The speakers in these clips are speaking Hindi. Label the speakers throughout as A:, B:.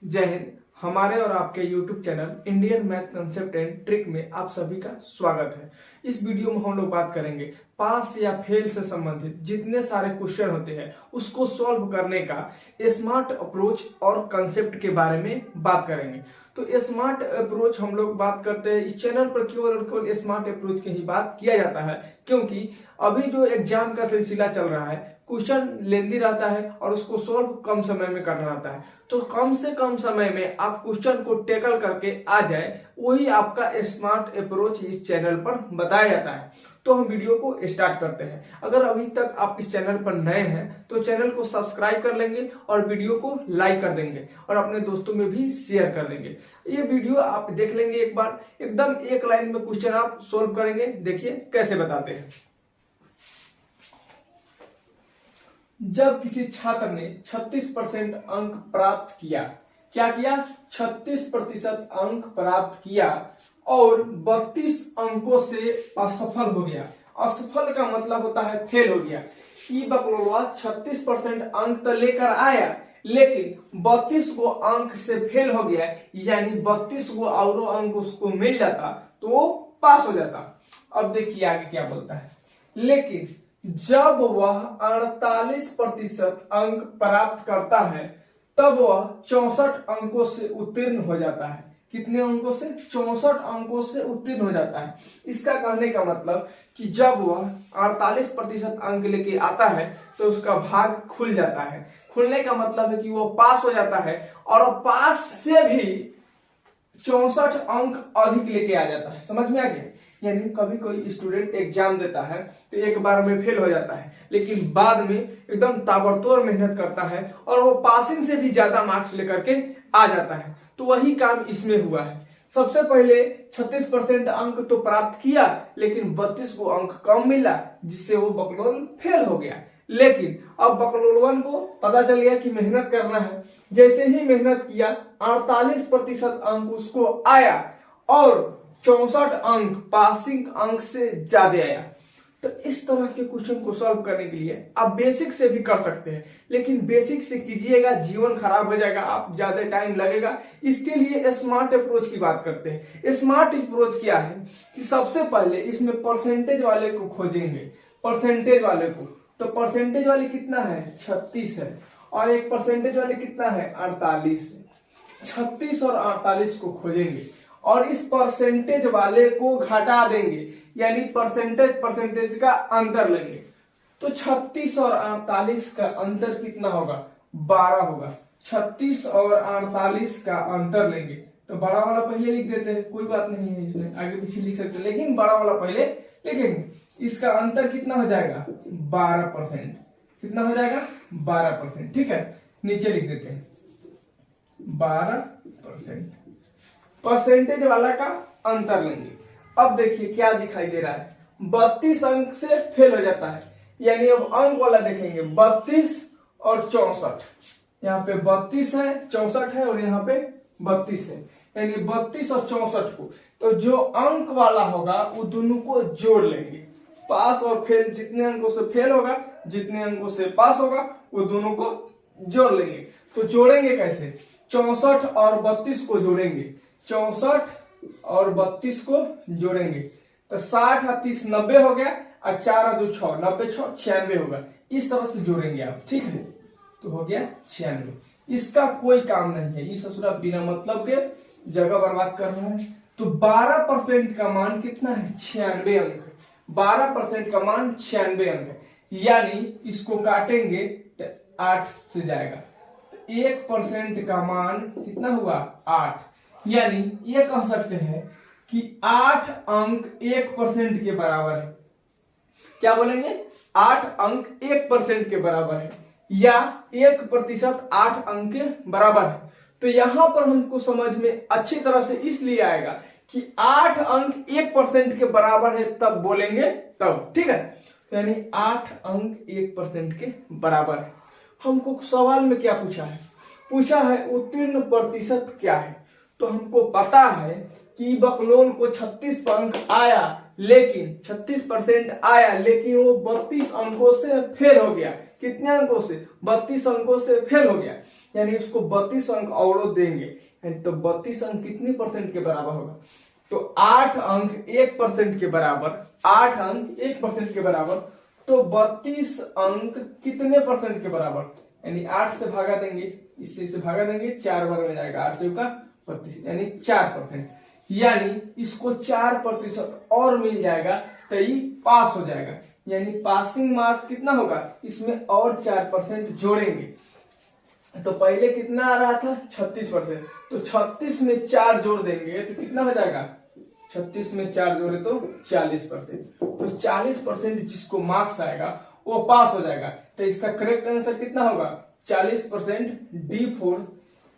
A: जय हिंद। हमारे और आपके YouTube channel Indian math concept and trick में आप सभी का स्वागत है। इस वीडियो में हम लोग बात करेंगे पास या फेल से संबंधित जितने सारे क्वेश्चन होते हैं उसको सॉल्व करने का स्मार्ट अप्रोच और कंसेप्ट के बारे में बात करेंगे। तो स्मार्ट अप्रोच हम लोग बात करते हैं, इस चैनल पर केवल और केवल स्मार्ट अप्रोच की ही बात किया जाता है, क्योंकि अभी जो एग्जाम का सिलसिला चल रहा है, क्वेश्चन लेंदी रहता है और उसको सॉल्व कम समय में करना रहता है। तो कम से कम समय में आप क्वेश्चन को टैकल करके आ जाए, वही आपका स्मार्ट अप्रोच इस चैनल पर बताया जाता है। तो हम वीडियो को स्टार्ट करते हैं। अगर अभी तक आप इस चैनल पर नए हैं तो चैनल को सब्सक्राइब कर लेंगे और वीडियो को लाइक कर देंगे और अपने दोस्तों में भी शेयर कर देंगे। ये वीडियो आप देख लेंगे एक बार, एकदम एक लाइन में क्वेश्चन आप सोल्व करेंगे। देखिए कैसे बताते हैं। जब किसी छात्र ने 36% अंक प्राप्त किया, क्या किया? 36% अंक प्राप्त किया और 32 अंकों से असफल हो गया। असफल का मतलब होता है फेल हो गया। ई बकलोलवा 36% अंक तो लेकर आया लेकिन 32 गो अंक से फेल हो गया, यानी 32 गो और अंक उसको मिल जाता तो वो पास हो जाता। अब देखिए आगे क्या बोलता है। लेकिन जब वह 48% अंक प्राप्त करता है तब वह 64 अंकों से उत्तीर्ण हो जाता है। कितने अंकों से? 64 अंकों से उत्तीर्ण हो जाता है। इसका कहने का मतलब कि जब वह 48% अंक लेके आता है तो उसका भाग खुल जाता है। खुलने का मतलब है कि वो पास हो जाता है और पास से भी 64 अंक अधिक लेके आ जाता है। समझ में आ गया? यानी कभी कोई स्टूडेंट एग्जाम देता है तो एक बार में फेल हो जाता है, लेकिन बाद में एकदम ताबड़तोड़ मेहनत करता है और वो पासिंग से भी ज्यादा मार्क्स लेकर के आ जाता है। तो वही काम इसमें हुआ है। सबसे पहले 36% अंक तो प्राप्त किया लेकिन 32 को अंक कम मिला, जिससे वो बकलोल फेल हो गया। लेकिन अब बकलोलवन को पता चल गया कि मेहनत करना है। जैसे ही मेहनत किया 48% अंक उसको आया और 64 अंक पासिंग अंक से ज्यादा आया। तो इस तरह के क्वेश्चन को सॉल्व करने के लिए आप बेसिक से भी कर सकते हैं, लेकिन बेसिक से कीजिएगा जीवन खराब हो जाएगा, आप ज्यादा टाइम लगेगा। इसके लिए स्मार्ट अप्रोच की बात करते हैं। स्मार्ट अप्रोच क्या है कि सबसे पहले इसमें परसेंटेज वाले को खोजेंगे। परसेंटेज वाले को, तो परसेंटेज वाले कितना है? 36 है और एक परसेंटेज वाले कितना है? 48 है। 36 और 48 को खोजेंगे और इस परसेंटेज वाले को घटा देंगे, यानी परसेंटेज का अंतर लेंगे। तो 36 और 48 का अंतर कितना होगा? 12 होगा। 36 और 48 का अंतर लेंगे तो बड़ा वाला पहले लिख देते हैं, कोई बात नहीं है, इसमें आगे पीछे लिख सकते हैं, लेकिन बड़ा वाला पहले लिखेंगे। इसका अंतर कितना हो जाएगा? 12%। कितना हो जाएगा? 12%। ठीक है, नीचे लिख देते हैं 12%। परसेंटेज वाला का अंतर लेंगे। अब देखिए क्या दिखाई दे रहा है, 32 अंक से फेल हो जाता है, यानी अब अंक वाला देखेंगे 32 और 64। यहाँ पे 32 है, 64 है और यहाँ पे 32 है, यानी 32 और 64 को, तो जो अंक वाला होगा वो दोनों को जोड़ लेंगे। पास और फेल, जितने अंकों से फेल होगा जितने अंकों से पास होगा वो दोनों को जोड़ लेंगे। तो जोड़ेंगे कैसे? 64 और 32 को जोड़ेंगे। 64 और 32 को जोड़ेंगे तो 60 और 30 90 हो गया और 4 और 2 6, 90 6 96 होगा। इस तरह से जोड़ेंगे आप, ठीक है? तो हो गया 96। इसका कोई काम नहीं है, इस ससुरा बिना मतलब के जगह बर्बाद कर रहा है। तो 12% का मान कितना है? 96 अंक। 12% का मान 96 अंक है, यानी इसको काटेंगे तो 8 से जाएगा। तो 1% का मान कितना हुआ? 8। यानी ये कह सकते हैं कि 8 अंक 1% के बराबर है। क्या बोलेंगे? 8 अंक 1% के बराबर है, या 1% 8 अंक के बराबर है। तो यहां पर हमको समझ में अच्छी तरह से इसलिए आएगा कि 8 अंक 1% के बराबर है, तब बोलेंगे तब, ठीक है? यानी 8 अंक 1% के बराबर है। हमको सवाल में क्या पूछा है? पूछा है उत्तीर्ण प्रतिशत क्या है। तो हमको पता है कि बकलोल को 36 अंक आया, लेकिन 36% आया लेकिन वो 32 अंकों से फेल हो गया, कितने अंकों से? 32 अंकों से फेल हो गया, यानी इसको 32 अंक और देंगे, तो 32 अंक कितनी परसेंट के बराबर होगा? तो 8 अंक 1% के बराबर, 8 अंक 1% के बराबर, तो 32 अंक कितने परसेंट के बराबर? यानी 8 से भागा देंगे, इससे भागा देंगे, 4 बार में जाएगा, 8 चौका 32, यानी 4%, यानी इसको 4% और मिल जाएगा तो ये पास हो जाएगा। यानी पासिंग मार्क्स कितना होगा? इसमें और 4% जोड़ेंगे। तो पहले कितना आ रहा था? 36%, तो 36 में 4 जोड़ देंगे तो कितना हो जाएगा? 36 में 4 जोड़े तो 40%, तो 40% जिसको मार्क्स आएगा वो पास हो जाएगा। तो इसका करेक्ट आंसर कितना होगा? 40%। D4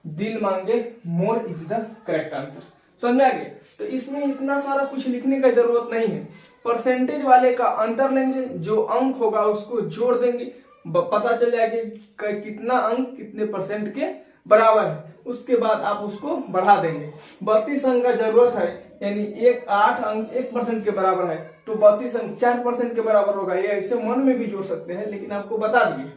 A: दिल मांगे more is the correct answer. समझ में आ गया? तो इसमें इतना सारा कुछ लिखने का जरूरत नहीं है, परसेंटेज वाले का अंतर लेंगे, जो अंक होगा उसको जोड़ देंगे, पता चल जाएगा कि कितना अंक कितने परसेंट के बराबर है, उसके बाद आप उसको बढ़ा देंगे। 32 अंक का जरूरत है, यानी 8 अंक 1% के बराबर है, तो 32 अंक 4% के बराबर होगा। ये ऐसे मन में भी जोड़ सकते हैं, लेकिन आपको बता दिए।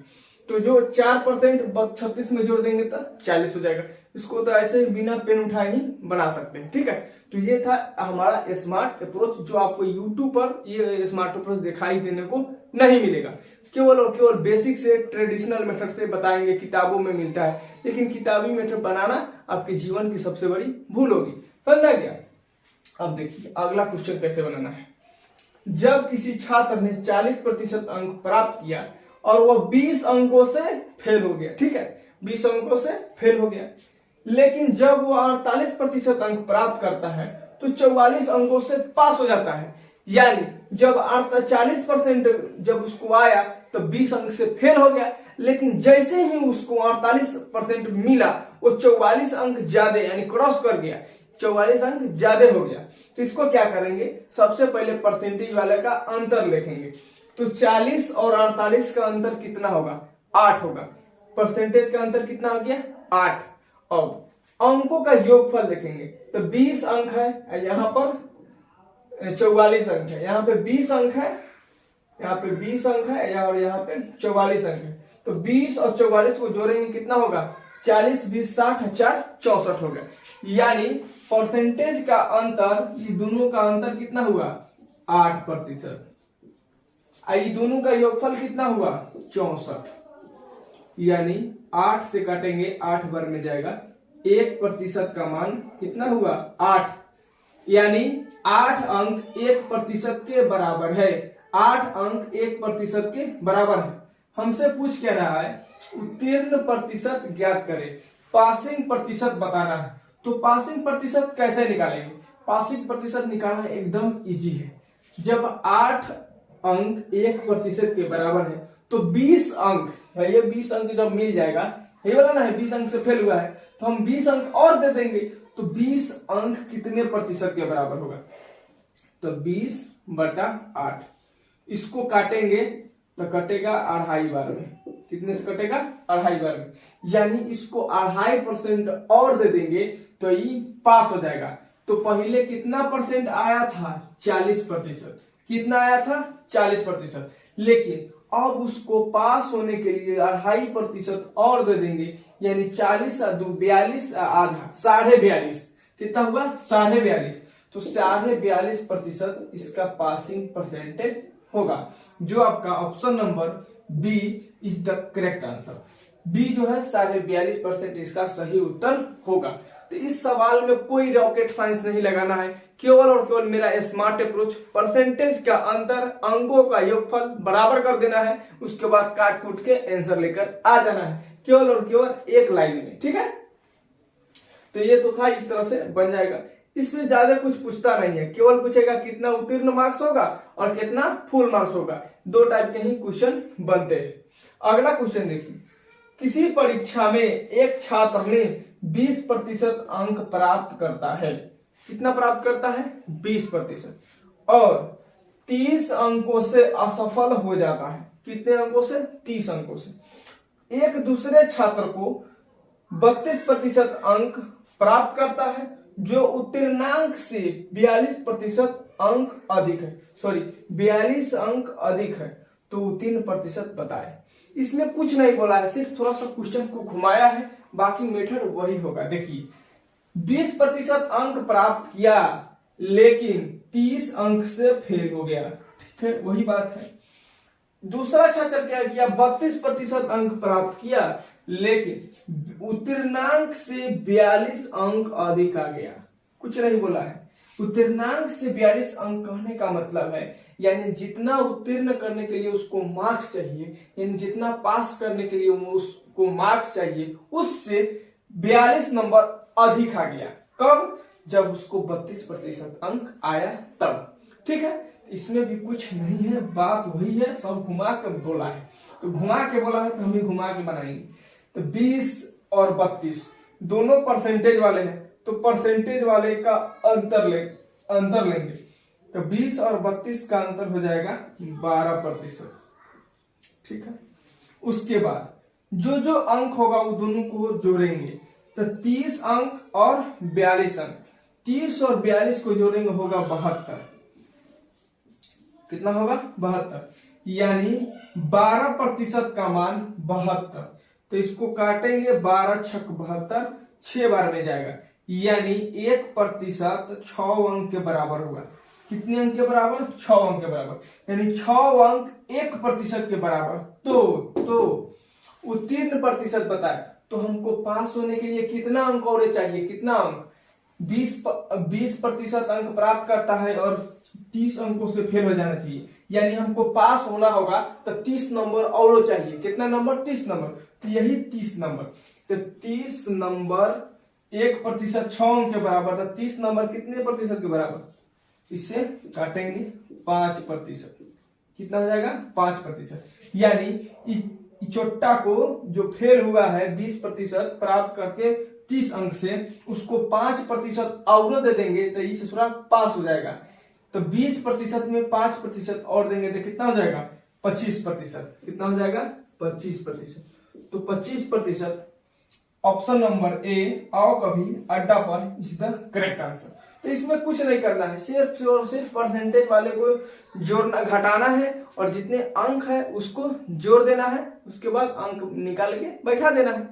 A: तो जो 4% 36 में जोड़ देंगे तो 40 हो जाएगा। इसको तो ऐसे ही बिना पेन उठाए ही बना सकते हैं, ठीक है। तो ये था हमारा स्मार्ट अप्रोच, जो आपको यूट्यूब पर ये स्मार्ट अप्रोच दिखाई देने को नहीं मिलेगा। केवल और केवल बेसिक से ट्रेडिशनल मेथड से बताएंगे, किताबों में मिलता है, लेकिन किताबी मेथड बनाना आपके जीवन की सबसे बड़ी भूल होगी। समझ आ गया? अब देखिए अगला क्वेश्चन कैसे बनाना है। जब किसी छात्र ने 40% अंक प्राप्त किया और वह 20 अंकों से फेल हो गया, ठीक है, 20 अंकों से फेल हो गया, लेकिन जब वह 48% अंक प्राप्त करता है तो 44 अंकों से पास हो जाता है। यानी जब 40% जब उसको आया तो 20 अंक से फेल हो गया, लेकिन जैसे ही उसको 48% मिला वो 44 अंक ज्यादा यानी क्रॉस कर गया, 44 अंक ज्यादा हो गया। तो इसको क्या करेंगे? सबसे पहले परसेंटेज वाले का अंतर लिखेंगे। तो 40 और 48 का अंतर कितना होगा? 8 होगा। परसेंटेज का अंतर कितना हो गया? 8। और अंकों का योगफल देखेंगे तो 20 अंक है, यहाँ पर 44 अंक है, यहाँ पे 20 अंक है, यहाँ पे 20 अंक है और यहाँ पे 44 अंक है। तो 20 और 44 को जोड़ेंगे कितना होगा? 40 20 60 4 64 होगा। यानी परसेंटेज का अंतर, इस दोनों का अंतर कितना हुआ? 8%। ये दोनों का योगफल कितना हुआ? 64। यानी 8 से काटेंगे, 8 बार में जाएगा, 1% का मान कितना हुआ? 8। यानी 8 अंक 1% के बराबर है। 8 अंक 1% के बराबर है। हमसे पूछ क्या रहा है? उत्तीर्ण प्रतिशत ज्ञात करें, पासिंग प्रतिशत बताना है। तो पासिंग प्रतिशत कैसे निकालेंगे? पासिंग प्रतिशत निकालना एकदम इजी है। जब 8 अंक 1% के बराबर है तो 20 अंक है, ये 20 अंक जब मिल जाएगा, ये वाला ना है 20 अंक से फेल हुआ है, तो हम 20 अंक और दे देंगे, तो 20 अंक कितने प्रतिशत के बराबर होगा? तो 20/8। इसको काटेंगे तो कटेगा 2.5 बार में। कितने से कटेगा? 2.5 बार में। यानी इसको 2.5% और दे देंगे तो ये पास हो जाएगा। तो पहले कितना परसेंट आया था? 40%। कितना आया था? 40%। लेकिन अब उसको पास होने के लिए 2.5% और दे देंगे, यानी 40 और 2 42, आधा 42.5। कितना हुआ? 42.5। तो 42.5% इसका पासिंग परसेंटेज होगा, जो आपका option number B is the correct answer. B जो है 42.5% इसका सही उत्तर होगा। तो इस सवाल में कोई रॉकेट साइंस नहीं लगाना है, केवल और केवल मेरा स्मार्ट अप्रोच, परसेंटेज का अंतर, अंकों का योगफल बराबर कर देना है, उसके बाद काट कूट के आंसर लेकर आ जाना है, केवल और केवल एक लाइन में, ठीक है। तो ये तो था, इस तरह से बन जाएगा। इसमें ज्यादा कुछ पूछता नहीं है, केवल पूछेगा कितना उत्तीर्ण मार्क्स होगा और कितना फुल मार्क्स होगा। 2 टाइप के ही क्वेश्चन बनते हैं। अगला क्वेश्चन देखिए, किसी परीक्षा में एक छात्र ने 20% अंक प्राप्त करता है। कितना प्राप्त करता है? 20%। और 30 अंकों से असफल हो जाता है। कितने अंकों से? 30 अंकों से। एक दूसरे छात्र को 32% अंक प्राप्त करता है, जो उत्तीर्णांक से 42% अंक अधिक है। सॉरी, 42 अंक अधिक है, तो उत्तीर्ण प्रतिशत बताए। इसमें कुछ नहीं बोला है, सिर्फ थोड़ा सा क्वेश्चन को घुमाया है, बाकी मेथड वही होगा। देखिए 20% अंक प्राप्त किया लेकिन 30 अंक से फेल हो गया, ठीक है, वही बात है। दूसरा छात्र क्या किया, 32% अंक प्राप्त किया लेकिन उत्तीर्णांक से 42 अंक अधिक आ गया, कुछ नहीं बोला है। उत्तीर्णांक से 42 अंक कहने का मतलब है यानी जितना उत्तीर्ण करने के लिए उसको मार्क्स चाहिए, यानी जितना पास करने के लिए उसको मार्क्स चाहिए, उससे 42 नंबर अधिक आ गया। कब? जब उसको 32% अंक आया तब, ठीक है। इसमें भी कुछ नहीं है, बात वही है, सब घुमा कर बोला है, तो घुमा के बोला है तो हम भी घुमा के बनाएंगे। तो 20 और 32 दोनों परसेंटेज वाले हैं, तो परसेंटेज वाले का अंतर लेंगे, तो 20 और 32 का अंतर हो जाएगा 12%, ठीक है। उसके बाद जो जो अंक होगा वो दोनों को जोड़ेंगे, तो 30 अंक और 42 अंक, 30 और 42 को जोड़ेंगे होगा 72, कितना होगा 72, यानी 12% का मान 72। तो इसको काटेंगे 12 छक 72, 6 बार में जाएगा, यानी 1% 6 अंक के बराबर होगा। कितने अंक के बराबर? 6 अंक के बराबर, यानी 6 अंक 1% के बराबर। तो उत्तीर्ण प्रतिशत बताए, तो हमको पास होने के लिए कितना अंक और चाहिए? कितना अंक? 20% अंक प्राप्त करता है और 30 अंकों से फेल हो जाना चाहिए, यानी हमको पास होना होगा तो 30 नंबर और चाहिए। कितना नंबर? 30 नंबर, तो यही 30 नंबर। तो 30 नंबर 1% 6 अंक के बराबर, तो 30 नंबर कितने प्रतिशत के बराबर? इससे काटेंगे 5%, कितना हो जाएगा? 5%, यानी चोट्टा को जो फेल हुआ है 20% प्राप्त करके 30 अंक से, उसको 5% और दे देंगे तो इस ससुरा पास हो जाएगा। तो 20% में 5% और देंगे तो कितना हो जाएगा? 25%। कितना हो जाएगा? 25%। तो 25% ऑप्शन नंबर ए, आओ कभी अड्डा पर, इज द करेक्ट आंसर। तो इसमें कुछ नहीं करना है, सिर्फ और सिर्फ परसेंटेज वाले को जोड़ना, घटाना है और जितने अंक है उसको जोड़ देना है, उसके बाद अंक निकाल के बैठा देना है।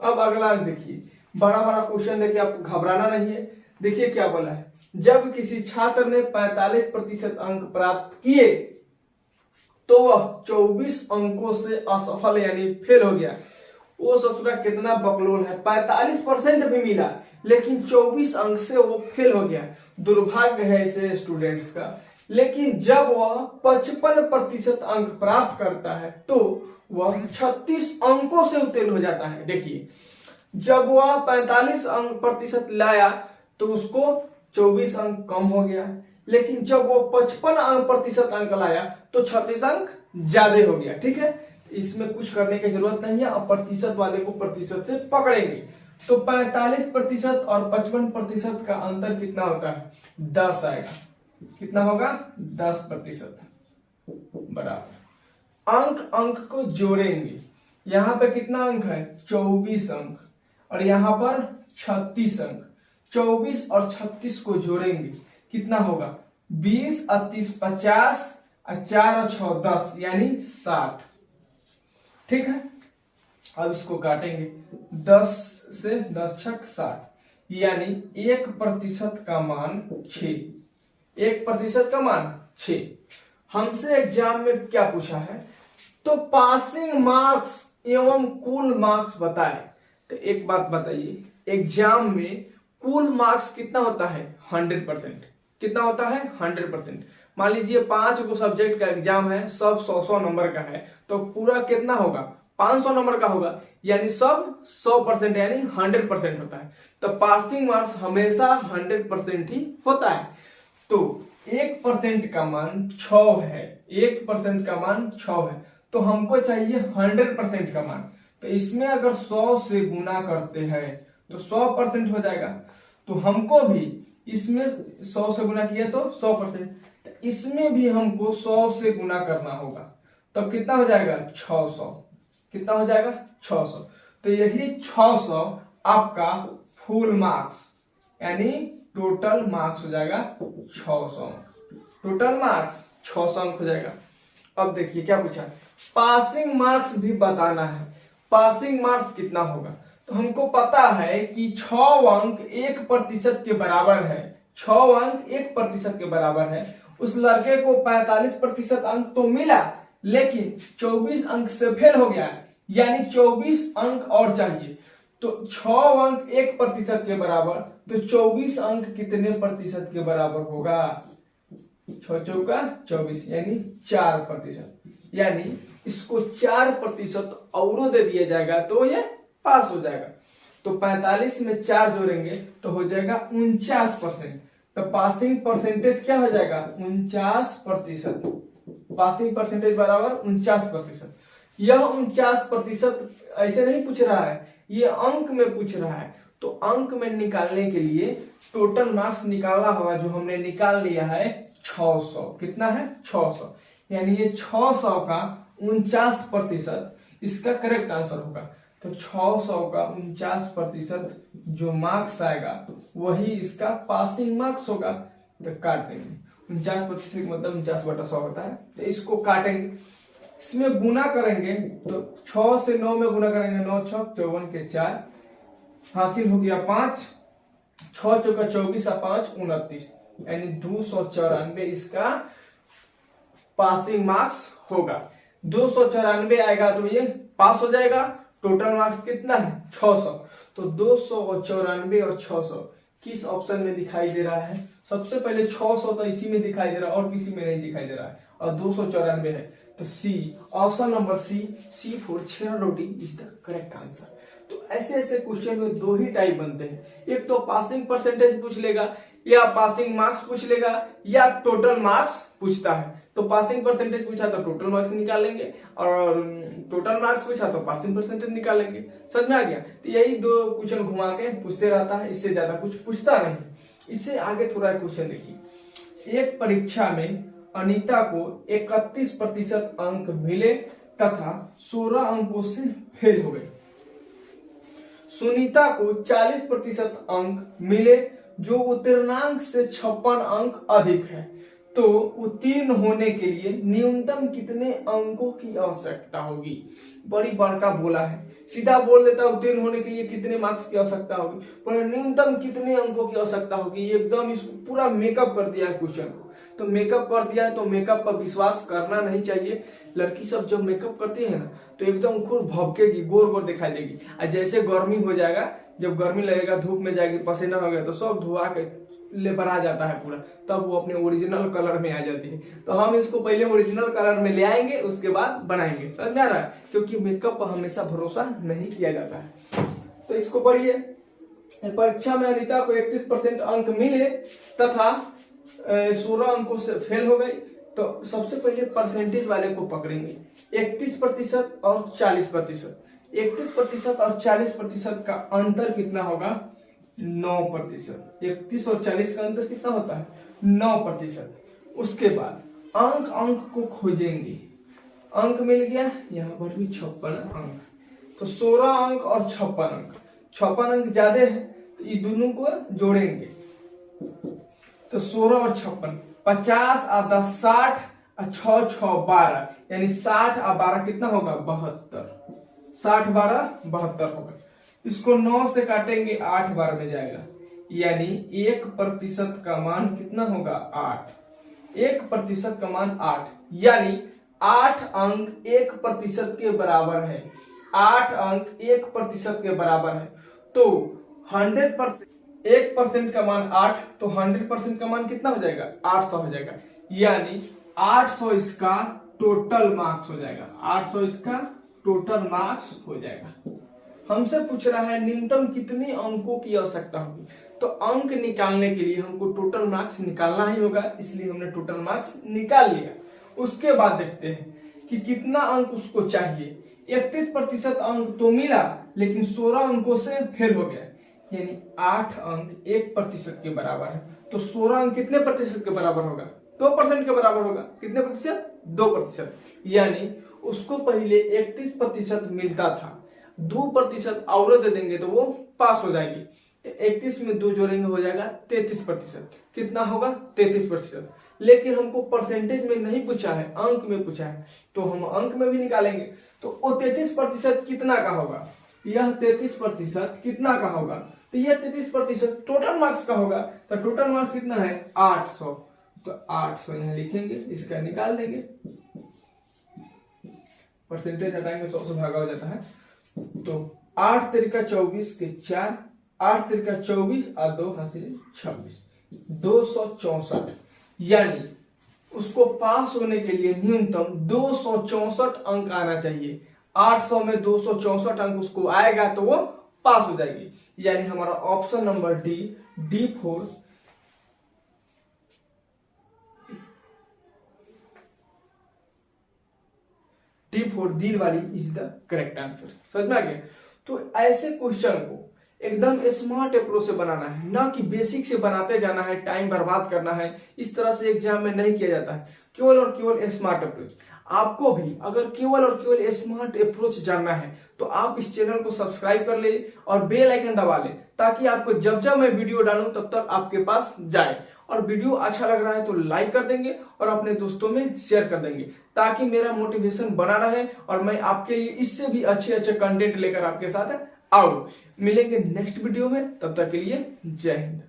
A: अब अगला देखिए, बड़ा बड़ा क्वेश्चन देखिए, आपको घबराना नहीं है। देखिए क्या बोला है, जब किसी छात्र ने 45% अंक प्राप्त किए तो वह 24 अंकों से असफल यानी फेल हो गया। वो ससुरा कितना बकलोल है, 45% भी मिला लेकिन 24 अंक से वो फेल हो गया। दुर्भाग्य है ऐसे स्टूडेंट्स का। लेकिन जब वह 55% अंक प्राप्त करता है तो वह 36 अंकों से उत्तीर्ण हो जाता है। देखिए, जब वह 45% लाया तो उसको 24 अंक कम हो गया, लेकिन जब वो 55% अंक लाया तो 36 अंक ज्यादा हो गया, ठीक है। इसमें कुछ करने की जरूरत नहीं है, अब प्रतिशत वाले को प्रतिशत से पकड़ेंगे। तो 45% और 55% का अंतर कितना होता है? 10 आएगा। कितना होगा? 10% बराबर। अंक को जोड़ेंगे, यहां पे कितना अंक है? 24 अंक, और यहां पर 36 अंक। 24 और 36 को जोड़ेंगे, कितना होगा? 20 और 30 50, और 4 और 6 10, यानी 60, ठीक है। अब इसको काटेंगे, 10 से 10 छक 60, यानी 1% का मान 6। 1% का मान 6। हमसे एग्जाम में क्या पूछा है? तो पासिंग मार्क्स एवं कुल मार्क्स बताएं। तो एक बात बताइए, एग्जाम में कुल मार्क्स कितना होता है? 100%। कितना होता है? 100%। मान लीजिए 5 को सब्जेक्ट का एग्जाम है, सब 100 नंबर का है, तो पूरा कितना होगा? 500 नंबर का होगा, यानी सब 100% यानी 100% होता है। तो पासिंग मार्क्स हमेशा 100% ही होता है। तो 1% का मान 6 है, 1% का मान 6 है, तो हमको चाहिए 100% का मान। तो इसमें अगर 100 से गुना करते हैं तो 100% हो जाएगा। तो हमको भी इसमें 100 से गुना किया तो 100%, तो इसमें भी हमको 100 से गुना करना होगा, तब कितना हो जाएगा? 600। कितना हो जाएगा? 600। तो यही 600 आपका फुल मार्क्स यानी टोटल मार्क्स हो जाएगा 600। टोटल मार्क्स 600 अंक हो जाएगा। अब देखिए क्या पूछा, पासिंग मार्क्स भी बताना है। पासिंग मार्क्स कितना होगा, तो हमको पता है कि 6 अंक 1% के बराबर है। 6 अंक 1% के बराबर है। उस लड़के को 45% अंक तो मिला, लेकिन 24 अंक से फेल हो गया, यानी 24 अंक और चाहिए। तो 6 अंक 1% के बराबर, तो 24 अंक कितने प्रतिशत के बराबर होगा? 6 चौका 24, यानी 4%। यानी इसको 4% और दे दिया जाएगा तो ये पास हो जाएगा। तो 45 में 4 जोड़ेंगे तो हो जाएगा 49%। तो पासिंग परसेंटेज क्या हो जाएगा? 49%। पासिंग परसेंटेज बराबर 49%। यह 49% ऐसे नहीं पूछ रहा है, ये अंक में पूछ रहा है। तो अंक में निकालने के लिए टोटल मार्क्स निकालना होगा, जो हमने निकाल लिया है 600। कितना है? 600। यानी ये 600 का 49% इसका करेक्ट आंसर होगा। तो 600 का 49% जो मार्क्स आएगा वही इसका पासिंग मार्क्स होगा। तो काट देंगे 49% मतलब 49/100 होता है। तो इसको काटेंगे, इसमें गुना करेंगे तो 6 से 9 में गुना करेंगे, 9 6 54 के 4 हासिल हो गया 5, 6 चौका 24 और 5 29, यानी 294 इसका पासिंग मार्क्स होगा। 294 आएगा तो ये पास हो जाएगा। टोटल मार्क्स कितना है? 600। तो 294 और 600 किस ऑप्शन में दिखाई दे रहा है? सबसे पहले 600 तो इसी में दिखाई दे रहा है और किसी में नहीं दिखाई दे रहा है, और 294 है। तो C, option number C for shareholding is the correct answer. तो ऐसे ऐसे क्वेश्चन में 2 ही टाइप बनते हैं, एक तो पासिंग परसेंटेज पूछ लेगा, या पासिंग मार्क्स पूछ लेगा, या टोटल मार्क्स पूछता है। तो पासिंग परसेंटेज पूछा तो टोटल मार्क्स निकालेंगे, और टोटल मार्क्स पूछा तो पासिंग परसेंटेज निकालेंगे। समझ में आ गया? तो यही 2 क्वेश्चन घुमा के पूछते रहता है, इससे ज्यादा कुछ पूछता नहीं। इससे आगे थोड़ा क्वेश्चन देखिए। एक परीक्षा में अनीता को 31% अंक मिले तथा 16 अंकों से फेल हो गए। सुनीता को 40% अंक मिले, जो उत्तीर्णांक से 56 अंक अधिक है। तो उत्तीर्ण होने के लिए न्यूनतम कितने अंकों की आवश्यकता होगी? बड़ी बड़का बोला है, सीधा बोल देता है उत्तीर्ण होने के लिए कितने मार्क्स की आवश्यकता होगी, पर न्यूनतम कितने अंकों की आवश्यकता होगी। एकदम इसको पूरा मेकअप कर दिया है क्वेश्चन को। तो मेकअप कर दिया है तो मेकअप पर विश्वास करना नहीं चाहिए। लड़की सब जब मेकअप करती है ना तो एकदम खूब भभकेगी, गोर गोर दिखाई देगी। और जैसे गर्मी हो जाएगा, जब गर्मी लगेगा, धूप में जाएगी, पसीना हो गया तो सब धुआ के लेबर आ जाता है पूरा, तब वो अपने ओरिजिनल कलर में आ जाती है। तो हम इसको पहले ओरिजिनल कलर में ले आएंगे, उसके बाद बनाएंगे। समझ में आ रहा है? क्योंकि मेकअप पर हमेशा भरोसा नहीं किया जाता है। तो इसको पढ़िए। परीक्षा में अनीता को 31% अंक मिले तथा 16 अंकों से फेल हो गई। तो सबसे पहले परसेंटेज वाले को पकड़ेंगे, 31% और 40%। 31% और 40% का अंतर कितना होगा? 9%। 31 और 40 का अंतर कितना होता है? 9%। उसके बाद अंक को खोजेंगे। अंक मिल गया, यहाँ पर भी 56 अंक। तो 16 अंक और 56 अंक, 56 अंक ज्यादा है तो ये दोनों को जोड़ेंगे। तो 16 और 56, 50 और 10 60 और 6 6 12, यानी 60 और 12 कितना होगा? 72। 60 12 72 होगा। इसको 9 से काटेंगे, 8 बार में जाएगा, यानी 1% का मान कितना होगा? 8। 1% का मान 8, यानी 8 अंक 1% के बराबर है। 8 अंक 1% के बराबर है। तो 100%, 1% का मान 8, तो 100% का मान कितना हो जाएगा? 800 हो जाएगा, यानी 800 इसका टोटल मार्क्स हो जाएगा। 800 इसका टोटल मार्क्स हो जाएगा। हमसे पूछ रहा है न्यूनतम कितने अंकों की आवश्यकता होगी, तो अंक निकालने के लिए हमको टोटल मार्क्स निकालना ही होगा, इसलिए हमने टोटल मार्क्स निकाल लिया। उसके बाद देखते हैं कि कितना अंक उसको चाहिए। 31% अंक तो मिला, लेकिन 16 अंकों से फेल हो गया, यानी 8 अंक 1% के बराबर है। तो 16 अंक कितने प्रतिशत के बराबर होगा? 2% के बराबर होगा। कितने प्रतिशत? 2%। यानी उसको पहले 31% मिलता था, 2% और दे देंगे तो वो पास हो जाएगी। तो 31 में 2 जोड़ेंगे हो जाएगा 33%। कितना होगा? 33%। लेकिन हमको परसेंटेज में नहीं पूछा है, अंक में पूछा है, तो हम अंक में भी निकालेंगे। तो वो 33% कितना का होगा, यह 33% कितना का होगा, तो यह 33% टोटल मार्क्स का होगा। तो टोटल मार्क्स कितना है 800, तो 800 यहाँ लिखेंगे, इसका निकाल देंगे, परसेंटेज हटाएंगे 100 से भागा हो जाता है। तो 8 तरीका 24 के 4, 8 तरीका 24 और 2 हासिल 26, 264। यानी उसको पास होने के लिए न्यूनतम 264 अंक आना चाहिए। 800 में 264 अंक उसको आएगा तो वो पास हो जाएगी। यानी हमारा ऑप्शन नंबर डी, D4 दिन वाली इज द करेक्ट आंसर। समझ में आ गया। तो ऐसे क्वेश्चन को एकदम स्मार्ट अप्रोच से बनाना है, ना कि बेसिक से बनाते जाना है, टाइम बर्बाद करना है। इस तरह से एग्जाम में नहीं किया जाता है, केवल और केवल स्मार्ट अप्रोच। आपको भी अगर केवल और केवल स्मार्ट अप्रोच जानना है तो आप इस चैनल को सब्सक्राइब कर ले और बेल आइकन दबा ले, ताकि आपको जब जब मैं वीडियो डालूं तब तक आपके पास जाए। और वीडियो अच्छा लग रहा है तो लाइक कर देंगे और अपने दोस्तों में शेयर कर देंगे, ताकि मेरा मोटिवेशन बना रहे और मैं आपके लिए इससे भी अच्छे अच्छे कंटेंट लेकर आपके साथ आओ। मिलेंगे नेक्स्ट वीडियो में, तब तक के लिए जय हिंद।